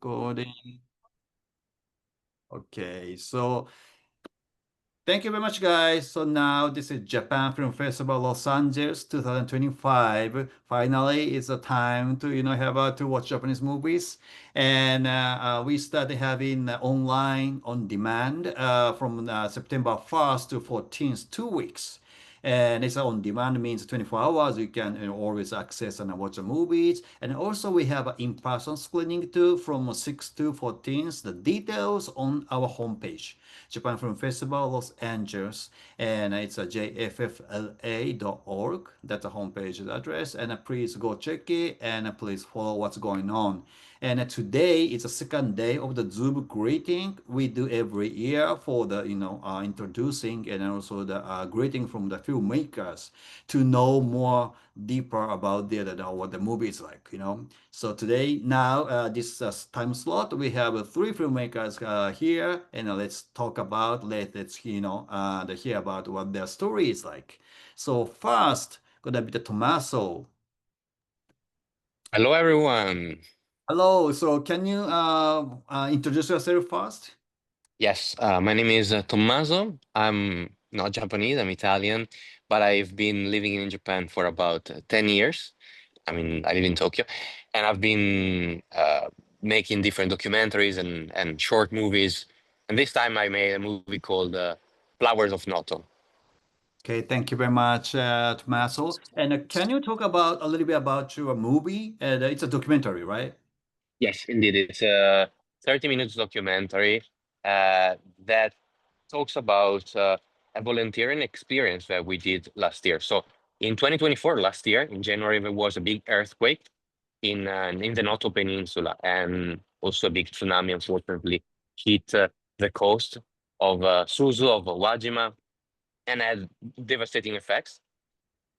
Recording. Okay, so thank you very much, guys. So now this is Japan Film Festival Los Angeles 2025. Finally, it's a time to have to watch Japanese movies, and we started having online on demand from September 1st to 14th, 2 weeks. And it's on demand means 24 hours. You can always access and watch the movies. And also we have an in-person screening too from 6th to 14th. The details on our homepage. Japan Film Festival Los Angeles, and it's a JFFLA.org. That's the homepage address, and please go check it and please follow what's going on. And today is the second day of the Zoom greeting we do every year for the introducing and also the greeting from the filmmakers to know more deeper about what the movie is like. So today, now, this time slot, we have three filmmakers here, and let's talk about, let's hear about what their story is like. So first, gonna be the Tommaso. Hello, everyone. Hello. So can you introduce yourself first? Yes, my name is Tommaso. I'm not Japanese, I'm Italian, but I've been living in Japan for about 10 years. I mean, I live in Tokyo, and I've been making different documentaries and short movies. And this time I made a movie called Flowers of Noto. Okay, thank you very much, Tommaso. And can you talk about a little bit about your movie? It's a documentary, right? Yes, indeed. It's a 30 minutes documentary that talks about a volunteering experience that we did last year. So in 2024, last year, in January, there was a big earthquake in the Noto Peninsula, and also a big tsunami, unfortunately, hit the coast of Suzu, of Wajima, and had devastating effects.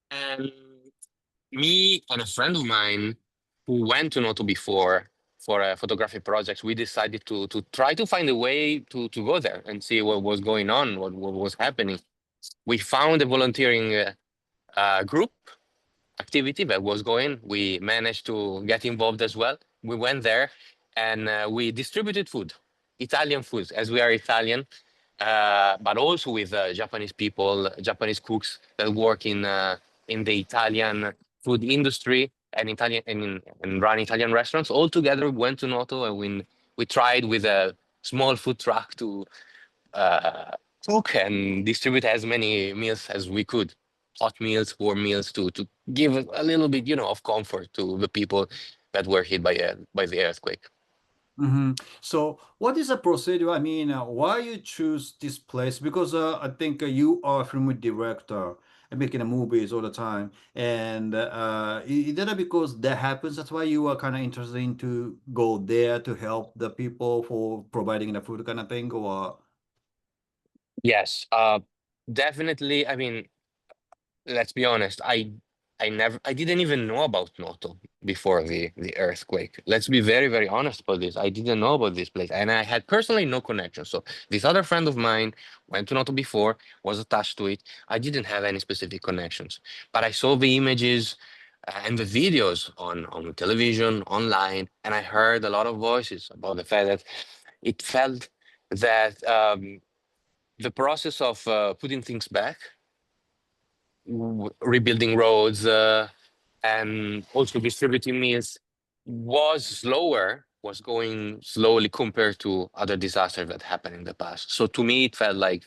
And me and a friend of mine who went to Noto before for a photography project, we decided to try to find a way to go there and see what was going on, what was happening. We found a volunteering group activity that was going. We managed to get involved as well. We went there and we distributed food, Italian food, as we are Italian, but also with Japanese people, Japanese cooks that work in the Italian food industry and and run Italian restaurants. All together, we went to Noto and we tried with a small food truck to uh, cook and distribute as many meals as we could, hot meals, warm meals, to give a little bit, of comfort to the people that were hit by the earthquake. So, what is the procedure? I mean, why you choose this place? Because I think you are a film director and making movies all the time, and is that because that happens? That's why you are kind of interested in to go there to help the people for providing the food kind of thing, or Yes, definitely. I mean, let's be honest, I didn't even know about Noto before the earthquake. Let's be very, very honest about this. I didn't know about this place, and I had personally no connection. So this other friend of mine went to Noto before, was attached to it. I didn't have any specific connections, but I saw the images and the videos on the television, online, and I heard a lot of voices about the fact that it felt that the process of putting things back, rebuilding roads, and also distributing meals was going slowly compared to other disasters that happened in the past. So to me, it felt like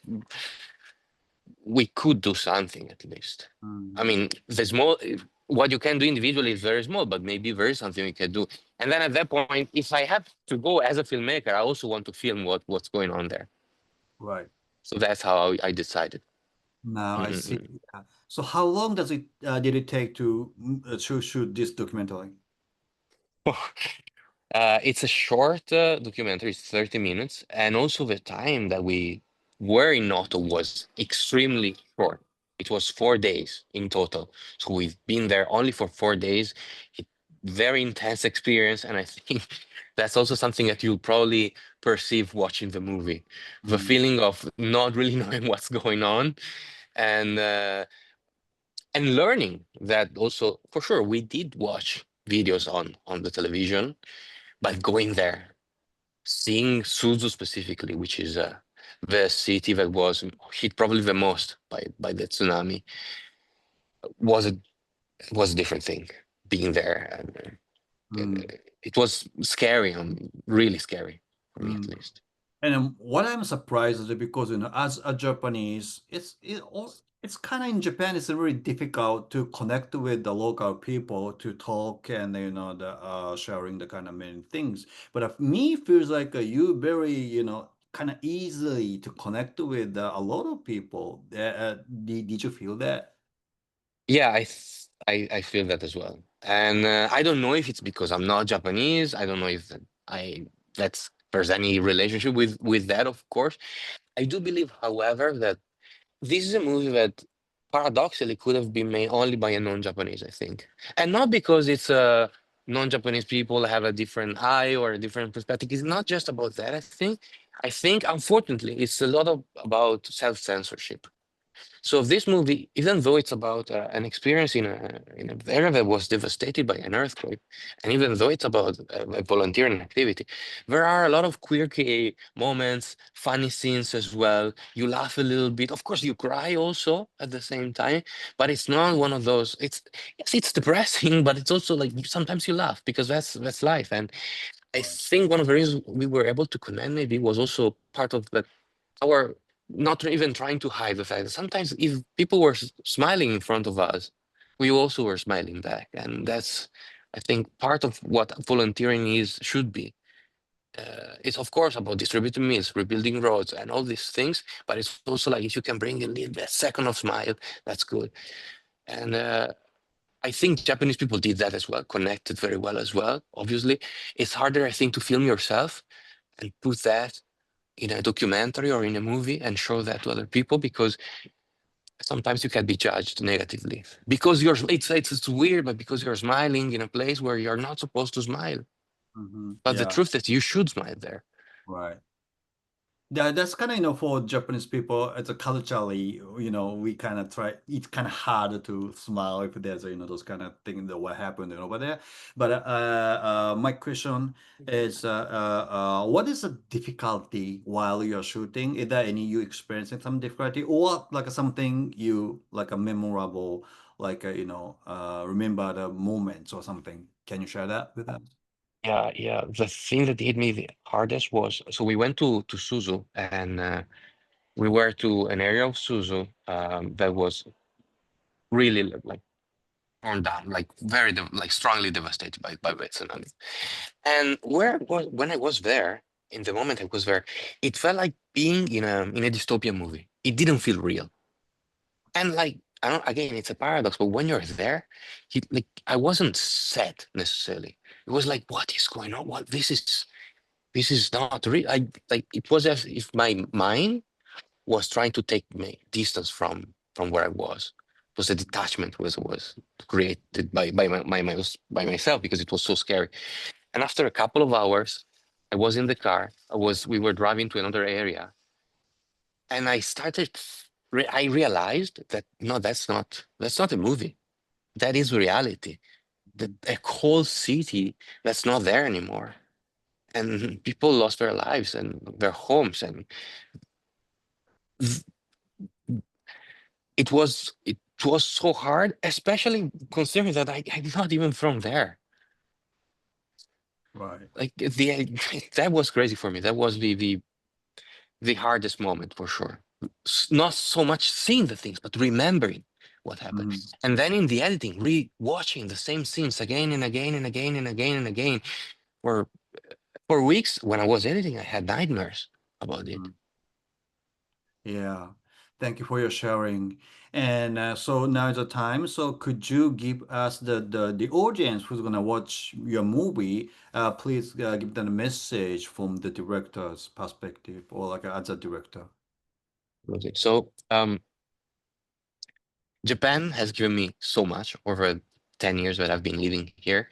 we could do something at least. I Mm. mean, the small, what you can do individually is very small, but maybe there is something we can do. And then at that point, if I have to go as a filmmaker, I also want to film what's going on there. Right. So that's how I decided. Now I see. Mm-mm-mm. So, how long did it take to shoot this documentary? It's a short documentary, it's 30 minutes, and also the time that we were in Noto was extremely short. It was 4 days in total. So we've been there only for 4 days. It, very intense experience, and I think that's also something that you'll probably perceive watching the movie. The Mm. feeling of not really knowing what's going on, and uh, and learning that also for sure we did watch videos on the television, but going there. seeing Suzu specifically, which is the city that was hit probably the most by the tsunami, was a was a different thing. Being there, and Mm, it was scary, really scary for me at mm. least. And what I'm surprised is because as a Japanese, it's kind of in Japan. It's really difficult to connect with the local people to talk and the sharing the kind of many things. But me feels like you very kind of easily to connect with a lot of people. Did you feel that? Yeah, I feel that as well, and I don't know if it's because I'm not Japanese. I don't know if I that's there's any relationship with that. Of course, I do believe, however, that this is a movie that paradoxically could have been made only by a non-Japanese, I think. And not because it's non-Japanese people have a different eye or a different perspective. It's not just about that, I think. I think, unfortunately, it's a lot about self-censorship. So this movie, even though it's about an experience in an area that was devastated by an earthquake, and even though it's about a volunteering activity, there are a lot of quirky moments, funny scenes as well. You laugh a little bit. Of course, you cry also at the same time, but it's not one of those. It's yes, it's depressing, but it's also like sometimes you laugh because that's life. And I Right. think one of the reasons we were able to connect maybe was also part of that our not even trying to hide the fact that sometimes if people were smiling in front of us, we also were smiling back, and that's I think part of what volunteering is should be. It's of course about distributing meals, rebuilding roads, and all these things, but it's also like if you can bring a little bit second of smile, that's good. And I think Japanese people did that as well, connected very well as well. Obviously, it's harder, I think, to film yourself and put that in a documentary or in a movie and show that to other people because sometimes you can be judged negatively because it's weird, but because you're smiling in a place where you're not supposed to smile. But the Yeah. truth is you should smile there. Right. Yeah, that's kind of, for Japanese people, it's a culturally, we kind of try, it's kind of hard to smile if there's, those kind of things that what happened over there. But my question is, what is the difficulty while you're shooting? Is there any you experiencing some difficulty or like something you like a memorable, like, remember the moments or something? Can you share that with us? Yeah, yeah. The thing that hit me the hardest was so we went to Suzu and we were to an area of Suzu that was really like torn down, like like strongly devastated by the tsunami. And where I was when I was there, in the moment I was there, it felt like being in a dystopian movie. It didn't feel real. And like I don't again, it's a paradox, but when you're there, like I wasn't sad necessarily. It was like, what is going on? What this is not real. I like it was as if my mind was trying to take me distance from where I was. It was a detachment was created by myself because it was so scary. And after a couple of hours, I was in the car. We were driving to another area, and I started. I realized that no, that's not a movie. That is reality. That a whole city that's not there anymore, and people lost their lives and their homes, and th- it was so hard, especially considering that I'm not even from there. Right. Like that was crazy for me. That was the hardest moment for sure. Not so much seeing the things, but remembering what happened. Mm, And then in the editing, re-watching the same scenes again and again and again and again and again. For for weeks when I was editing, I had nightmares about it. mm. Yeah, thank you for your sharing. And so now is the time. So could you give us the audience who's gonna watch your movie? Please give them a message from the director's perspective or like as a director. Okay. So Japan has given me so much over 10 years that I've been living here.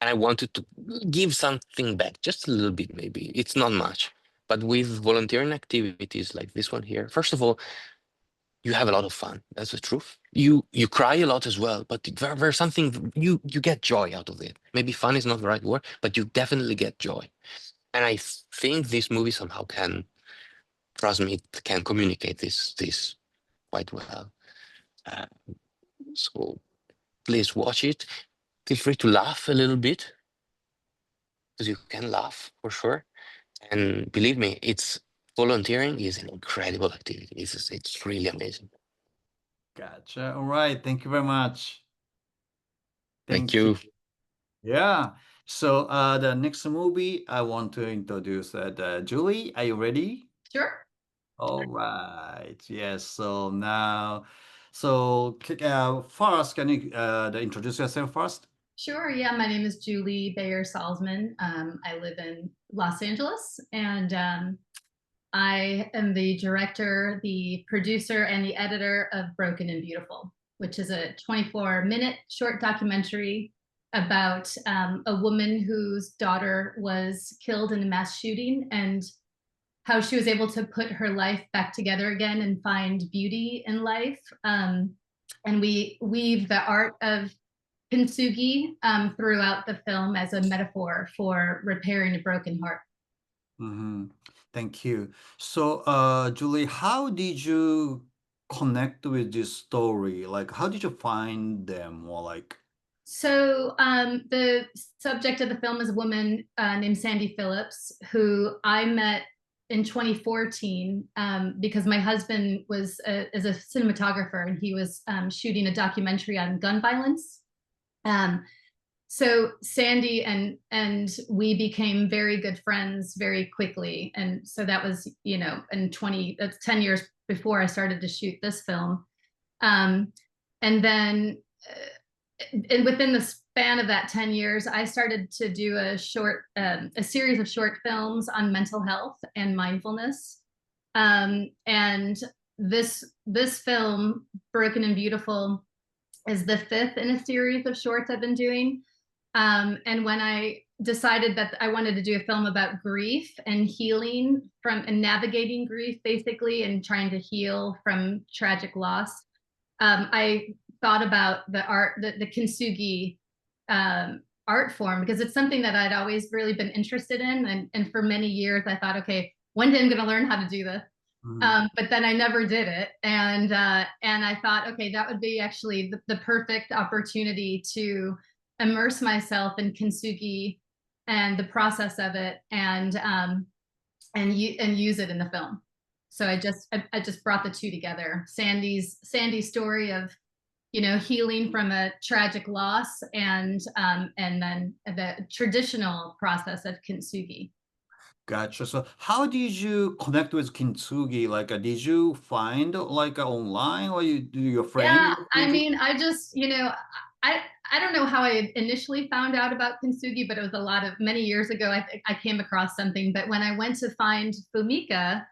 And I wanted to give something back, just a little bit maybe. It's not much. But with volunteering activities like this one here, first of all, you have a lot of fun. That's the truth. You cry a lot as well, but there's something you get joy out of it. Maybe fun is not the right word, but you definitely get joy. And I think this movie somehow can transmit, can communicate this quite well. Uh, so please watch it. Feel free to laugh a little bit, because you can laugh for sure. And believe me, it's volunteering is an incredible activity. It's really amazing. Gotcha. All right. Thank you very much. Thank Thank you. you. Yeah. So the next movie I want to introduce Julie. Are you ready? Sure. All right. Yes. So now, so first, can you introduce yourself first? Sure. Yeah. My name is Julie Bayer Salzman. I live in Los Angeles, and I am the director, the producer, and the editor of Broken and Beautiful, which is a 24-minute short documentary about a woman whose daughter was killed in a mass shooting and how she was able to put her life back together again and find beauty in life. And we weave the art of kintsugi throughout the film as a metaphor for repairing a broken heart. Mm-hmm. Thank you. So, Julie, how did you connect with this story? Like, how did you find them? Or like, So the subject of the film is a woman named Sandy Phillips, who I met in 2014 because my husband is a cinematographer, and he was shooting a documentary on gun violence. So Sandy and we became very good friends very quickly, and so that was that's 10 years before I started to shoot this film, and then and within the span of that 10 years, I started to do a series of short films on mental health and mindfulness, and this film, Broken and Beautiful, is the fifth in a series of shorts I've been doing. And when I decided that I wanted to do a film about grief and healing and navigating grief, basically, and trying to heal from tragic loss, I thought about the kintsugi art form, because it's something that I'd always really been interested in. And for many years, I thought, okay, one day I'm going to learn how to do this. But then I never did it. And I thought, okay, that would be actually the perfect opportunity to immerse myself in kintsugi and the process of it, and use it in the film. So I just brought the two together. Sandy's story of, healing from a tragic loss, and then the traditional process of kintsugi. gotcha. So, how did you connect with Kintsugi? Like, did you find like online, or you do your friend? Yeah, I mean, I just, I don't know how I initially found out about kintsugi, but it was many years ago. I came across something, but when I went to find Fumika,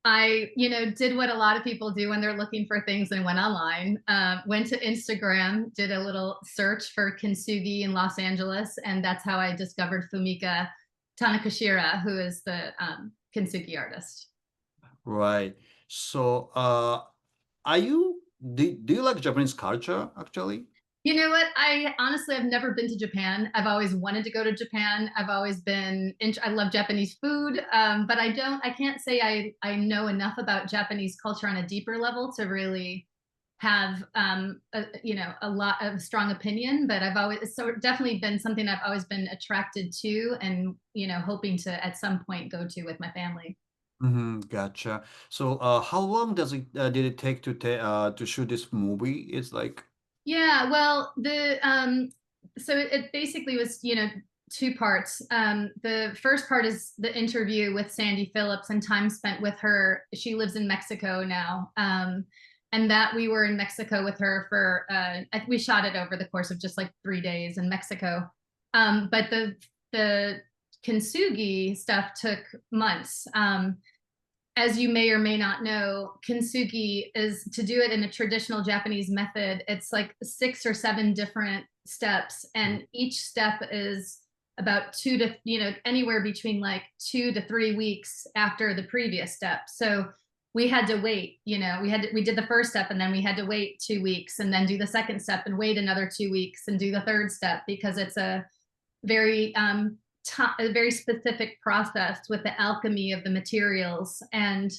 I, did what a lot of people do when they're looking for things and went online, went to Instagram, did a little search for kintsugi in Los Angeles, and that's how I discovered Fumika Tanakashira, who is the kintsugi artist. Right. So, do you like Japanese culture actually? You know what? I've never been to Japan. I've always wanted to go to Japan. I love Japanese food, but I can't say I know enough about Japanese culture on a deeper level to really have, a lot of strong opinion. But it's definitely been something I've always been attracted to, and, hoping to at some point go to with my family. Mm-hmm, gotcha. So, how long did it take to shoot this movie? It's like, Yeah, well, so it basically was, two parts. The first part is the interview with Sandy Phillips and time spent with her. She lives in Mexico now. And that we were in Mexico with her for, we shot it over the course of just like 3 days in Mexico. But the kintsugi stuff took months. As you may or may not know, kintsugi is, to do it in a traditional Japanese method, it's like 6 or 7 different steps, and each step is about anywhere between like 2 to 3 weeks after the previous step. So we had to wait, we did the first step, and then we had to wait 2 weeks, and then do the second step and wait another 2 weeks and do the third step, because it's a very a very specific process with the alchemy of the materials. And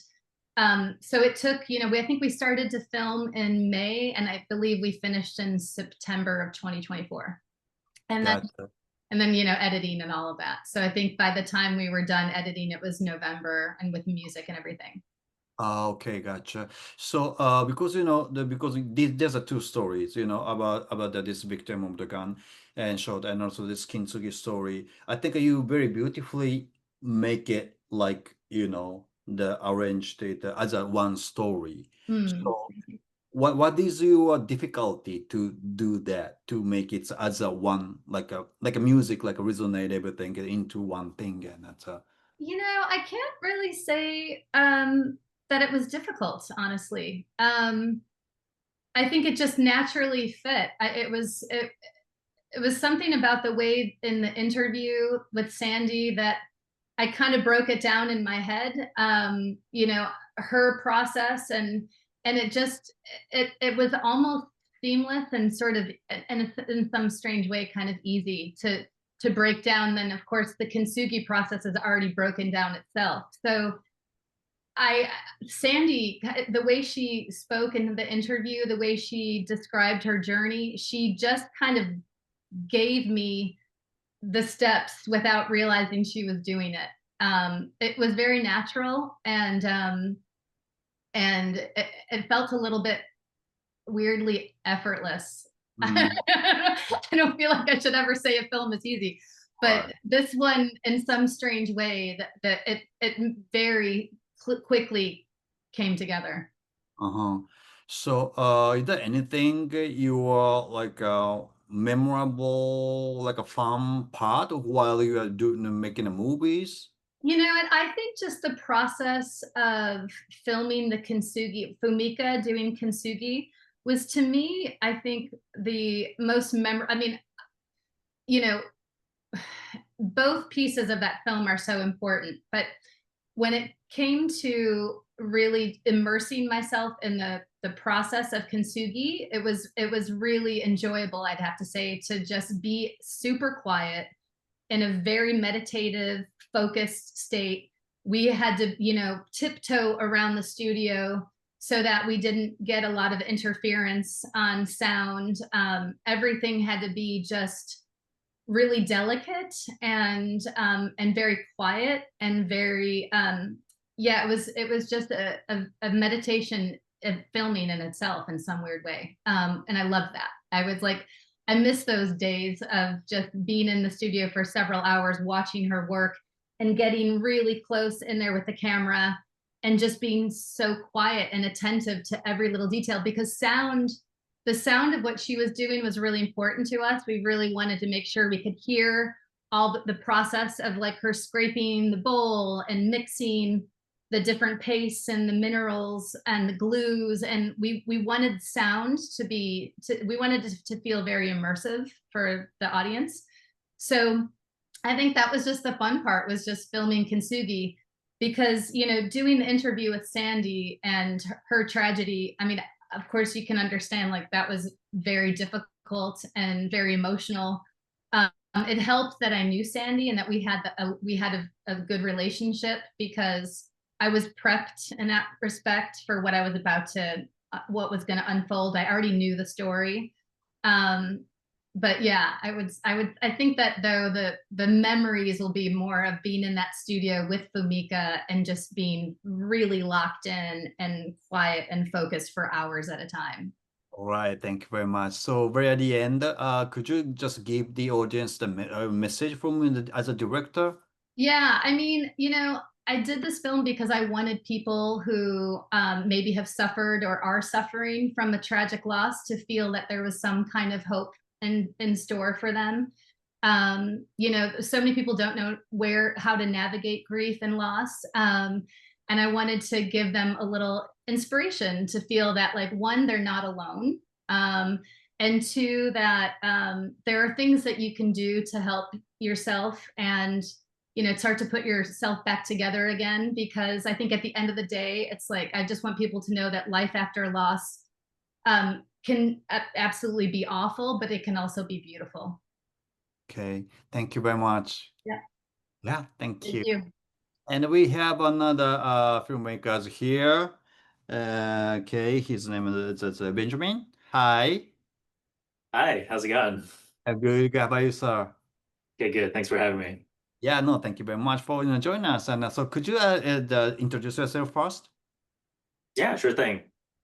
so it took, I think we started to film in May, and I believe we finished in September of 2024. And then, Gotcha. editing and all of that. So I think by the time we were done editing, it was November, and with music and everything. Okay, gotcha. So, because there's a two stories, this victim of the gun and shot, and also this Kintsugi story. I think you very beautifully make it like, the arranged it as a one story. Mm. So, what is your difficulty to do that, to make it as a one, like a music, like a resonate everything into one thing, and that's a. I can't really say that it was difficult, honestly. I think it just naturally fit. It was something about the way in the interview with Sandy that I kind of broke it down in my head. Her process, and it just it was almost seamless and sort of in some strange way kind of easy to break down. Then of course the Kintsugi process is already broken down itself. So Sandy, the way she spoke in the interview, the way she described her journey, she just kind of gave me the steps without realizing she was doing it. It was very natural, and it felt a little bit weirdly effortless. Mm, I don't feel like I should ever say a film is easy, but right. this one, in some strange way, that it very quickly came together. Uh-huh. So, is there anything you are like memorable, like a fun part while you are doing making the movies? I think just the process of filming the Kintsugi, Fumika doing Kintsugi, was, to me, I think, the most memorable. I mean, both pieces of that film are so important, but when it came to really immersing myself in the process of Kintsugi, it was really enjoyable, I'd have to say, to just be super quiet in a very meditative, focused state. We had to, tiptoe around the studio so that we didn't get a lot of interference on sound. Everything had to be just really delicate and very quiet and very it was just a meditation of filming in itself in some weird way, and I love that. I was like, I miss those days of just being in the studio for several hours watching her work and getting really close in there with the camera and just being so quiet and attentive to every little detail, because the sound of what she was doing was really important to us. We really wanted to make sure we could hear all the process of like her scraping the bowl and mixing the different pastes and the minerals and the glues, and we wanted sound we wanted to feel very immersive for the audience. So I think that was just the fun part, was just filming Kintsugi, because doing the interview with Sandy and her tragedy, I mean, of course you can understand, like, that was very difficult and very emotional. It helped that I knew Sandy and that we had a good relationship, because I was prepped in that respect for what I was about to what was going to unfold. I already knew the story. But yeah, I think that, though, the memories will be more of being in that studio with Fumika and just being really locked in and quiet and focused for hours at a time. All right, thank you very much. So, very at the end, could you just give the audience the message from you as a director? Yeah, I mean, I did this film because I wanted people who maybe have suffered or are suffering from a tragic loss to feel that there was some kind of hope in store for them. So many people don't know how to navigate grief and loss. And I wanted to give them a little inspiration to feel that, like, one, they're not alone. And two, that there are things that you can do to help yourself and start to put yourself back together again, because I think at the end of the day, it's like, I just want people to know that life after loss can absolutely be awful, but it can also be beautiful. Okay, thank you very much. Yeah. Yeah, thank you. Thank you. And we have another filmmakers here. Okay, his name is Benjamin. Hi. Hi, how's it going? Good. How about you, sir? Okay, good. Thanks for having me. Yeah, no, thank you very much for joining us. And so, could you introduce yourself first? Yeah, sure thing.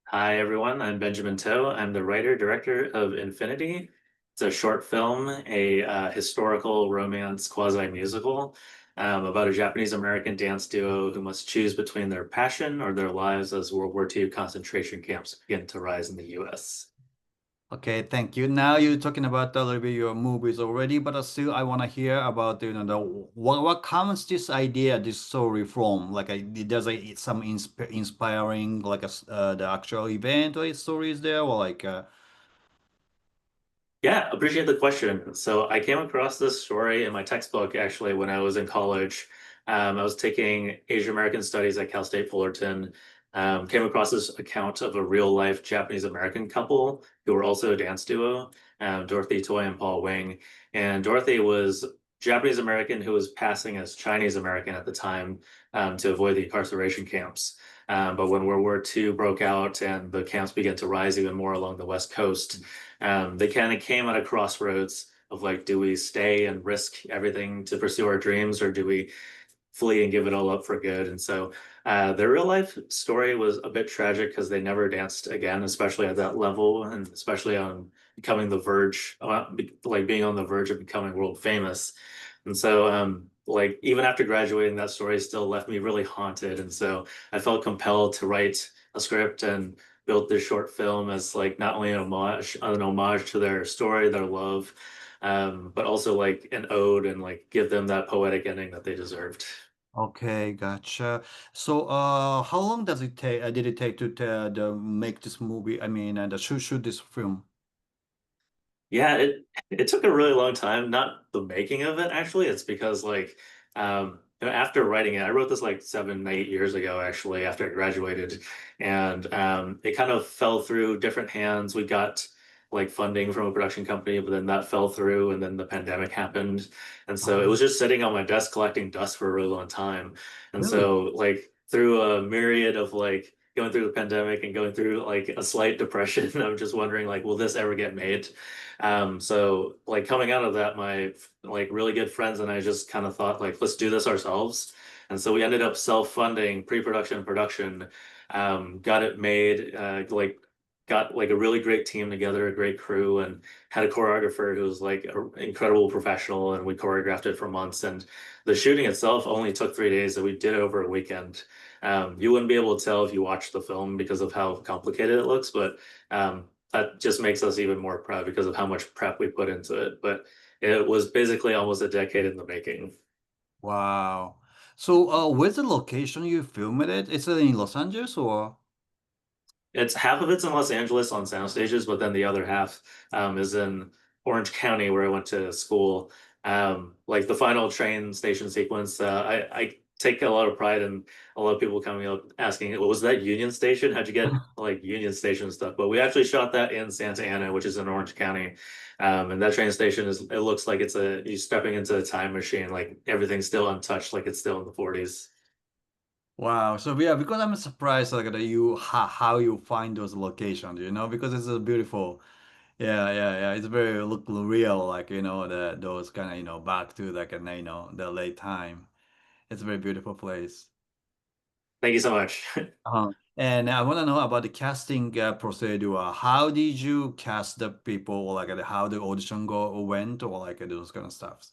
Hi, everyone. I'm Benjamin To. I'm the writer director of Infinity. It's a short film, a historical romance quasi-musical about a Japanese American dance duo who must choose between their passion or their lives as World War II concentration camps begin to rise in the US. Okay, thank you. Now you're talking about a little bit your movies already, but still I want to hear about the what comes this idea, this story from? Like, does some inspiring like the actual event or story is there, or like Yeah, appreciate the question. So I came across this story in my textbook actually when I was in college. I was taking Asian American Studies at Cal State Fullerton. Came across this account of a real life Japanese American couple who were also a dance duo, Dorothy Toy and Paul Wing. And Dorothy was Japanese American who was passing as Chinese American at the time to avoid the incarceration camps. But when World War II broke out and the camps began to rise even more along the West Coast, they kind of came at a crossroads of like, do we stay and risk everything to pursue our dreams, or do we flee and give it all up for good? And so their real life story was a bit tragic because they never danced again, especially at that level, and especially on becoming the verge, like being on the verge of becoming world famous. And so, like, even after graduating, that story still left me really haunted. And so I felt compelled to write a script and built this short film as like not only an homage to their story, their love, but also like an ode and like give them that poetic ending that they deserved. okay, gotcha. So how long does it take? Did it take to make this movie? I mean, and shoot this film? Yeah, it took a really long time, not the making of it actually. It's because like after writing it, I wrote this like 7, 8 years ago actually after I graduated, and it kind of fell through different hands. We got like funding from a production company, but then that fell through, and then the pandemic happened, and so it was just sitting on my desk collecting dust for a really long time. And Really? so like through a myriad of like going through the pandemic and going through like a slight depression, I'm just wondering like, will this ever get made? So like coming out of that, my like really good friends and I just kind of thought like, let's do this ourselves. And so we ended up self-funding pre-production and production, got it made, like got like a really great team together, a great crew, and had a choreographer who was like an incredible professional, and we choreographed it for months. And the shooting itself only took 3 days, and we did it over a weekend. You wouldn't be able to tell if you watched the film because of how complicated it looks, but that just makes us even more proud because of how much prep we put into it. But it was basically almost a decade in the making. Wow. So, where's the location you filmed it? Is it in Los Angeles or? It's half of it's in Los Angeles on sound stages, but then the other half is in Orange County where I went to school. Like the final train station sequence, I take a lot of pride in a lot of people coming up asking, well, was that Union Station? How'd you get like Union Station stuff? But we actually shot that in Santa Ana, which is in Orange County. And that train station it looks like you stepping into a time machine, like everything's still untouched, like it's still in the 40s. Wow. So yeah, because I'm surprised like that you how you find those locations, because it's a beautiful. Yeah, yeah, yeah. It's very look real, like the those kind of back to like the late time. It's a very beautiful place. Thank you so much. And I want to know about the casting procedure. How did you cast the people, or like how the audition went, or like those kind of stuffs?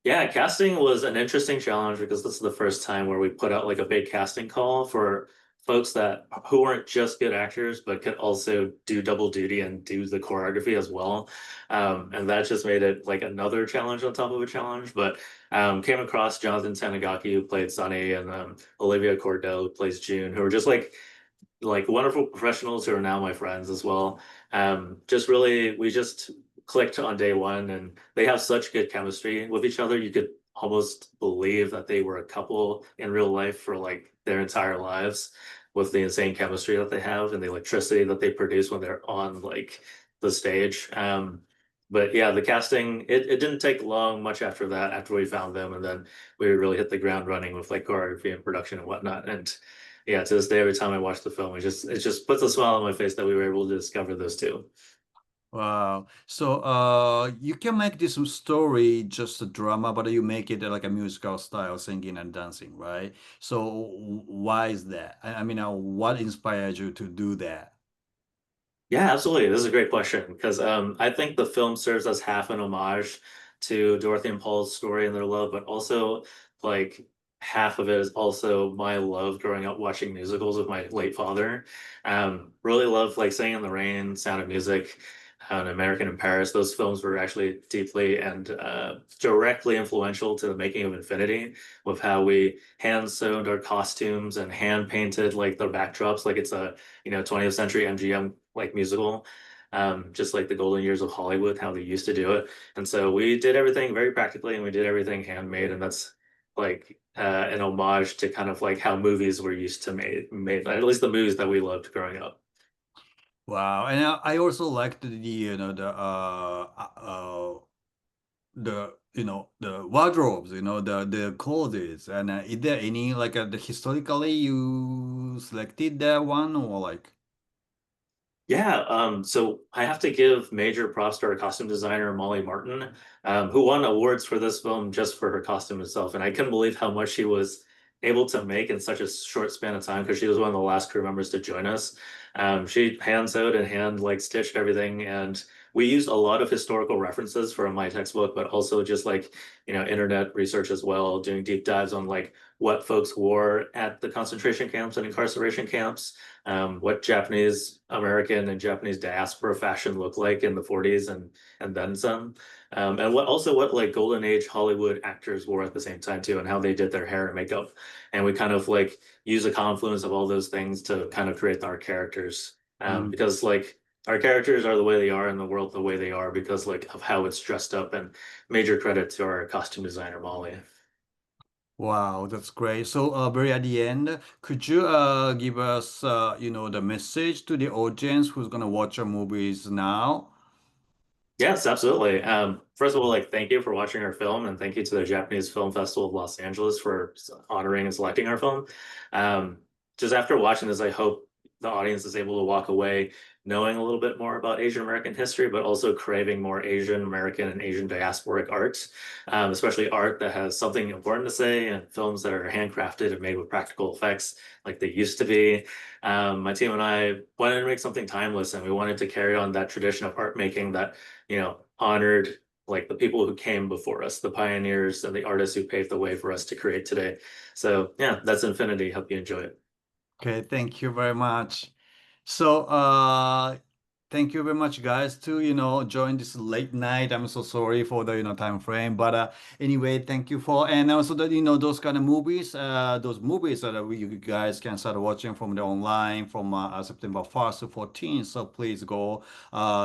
Yeah, casting was an interesting challenge because this is the first time where we put out like a big casting call for folks that who weren't just good actors but could also do double duty and do the choreography as well. And that just made it like another challenge on top of a challenge. But came across Jonathan Tanigaki who played Sunny, and Olivia Cordell who plays June, who were just like wonderful professionals who are now my friends as well. Just really, we just clicked on day one, and they have such good chemistry with each other. You could almost believe that they were a couple in real life for like their entire lives with the insane chemistry that they have and the electricity that they produce when they're on like the stage. But yeah, the casting, it didn't take long much after that, after we found them, and then we really hit the ground running with like choreography and production and whatnot. And yeah, to this day, every time I watch the film, it just puts a smile on my face that we were able to discover those two. Wow. So you can make this story just a drama, but you make it like a musical style, singing and dancing, right? So why is that? I mean, what inspired you to do that? Yeah, absolutely. This is a great question because I think the film serves as half an homage to Dorothy and Paul's story and their love, but also like half of it is also my love growing up watching musicals with my late father. Really loved like Singing in the Rain, Sound of Music, and American in Paris. Those films were actually deeply and directly influential to the making of Infinity, with how we hand sewed our costumes and hand painted like the backdrops, like it's a 20th century MGM like musical, just like the golden years of Hollywood, how they used to do it. And so we did everything very practically and we did everything handmade. And that's like an homage to kind of like how movies were used to made, at least the movies that we loved growing up. Wow. And I also liked the the wardrobes, the clothes. And is there any like the historically you selected that one or like? Yeah, so I have to give major props to our costume designer, Molly Martin, who won awards for this film just for her costume itself. And I couldn't believe how much she was able to make in such a short span of time because she was one of the last crew members to join us. She hand sewed and hand like stitched everything. And we used a lot of historical references from my textbook, but also just like, internet research as well, doing deep dives on like what folks wore at the concentration camps and incarceration camps, what Japanese American and Japanese diaspora fashion looked like in the 40s and then some. And what like golden age Hollywood actors wore at the same time too, and how they did their hair and makeup. And we kind of like use a confluence of all those things to kind of create our characters. Because like our characters are the way they are in the world the way they are because like of how it's dressed up, and major credit to our costume designer Molly. Wow, that's great. So, very at the end, could you give us, the message to the audience who's gonna watch our movies now? Yes, absolutely. First of all, like thank you for watching our film, and thank you to the Japanese Film Festival of Los Angeles for honoring and selecting our film. Um, just after watching this, I hope the audience is able to walk away knowing a little bit more about Asian American history, but also craving more Asian American and Asian diasporic art, especially art that has something important to say, and films that are handcrafted and made with practical effects like they used to be. My team and I wanted to make something timeless, and we wanted to carry on that tradition of art making that honored like the people who came before us, the pioneers and the artists who paved the way for us to create today. So yeah, that's Infinity. Hope you enjoy it. Okay, thank you very much. So, thank you very much, guys, to, join this late night. I'm so sorry for the, time frame, but anyway, thank you for, and also that, those kind of movies, those movies that you guys can start watching from the online from September 1st to 14th. So please go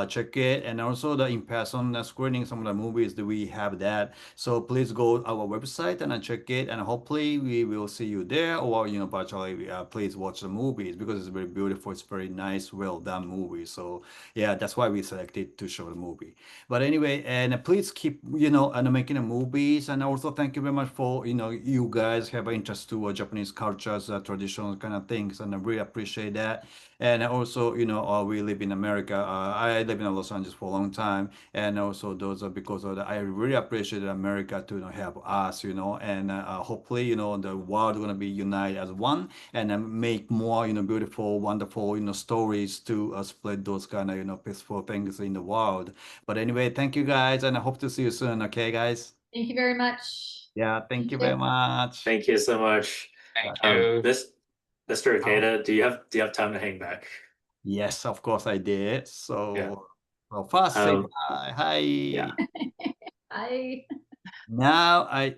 check it, and also the in-person screening some of the movies that we have that. So please go our website and check it, and hopefully we will see you there, or virtually. Please watch the movies because it's very beautiful. It's very nice, well done movie. So yeah, that's why we selected to show the movie. But anyway, and please keep and making the movies, and also thank you very much for you guys have an interest to Japanese cultures, traditional kind of things, and I really appreciate that. And also, we live in America. I live in Los Angeles for a long time, and also those are because of that. I really appreciate America to help us, and hopefully, the world gonna be united as one, and make more, beautiful, wonderful, stories to spread those kind of, peaceful things in the world. But anyway, thank you guys, and I hope to see you soon. Okay, guys? Thank you very much. Yeah, thank Thank you you. very much. Thank you so much. Thank you. This Mr. Oh, Ikeda, do you have time to hang back? yes, of course I did. Yeah. So first say Um, bye. yeah. Hi. Bye. Now I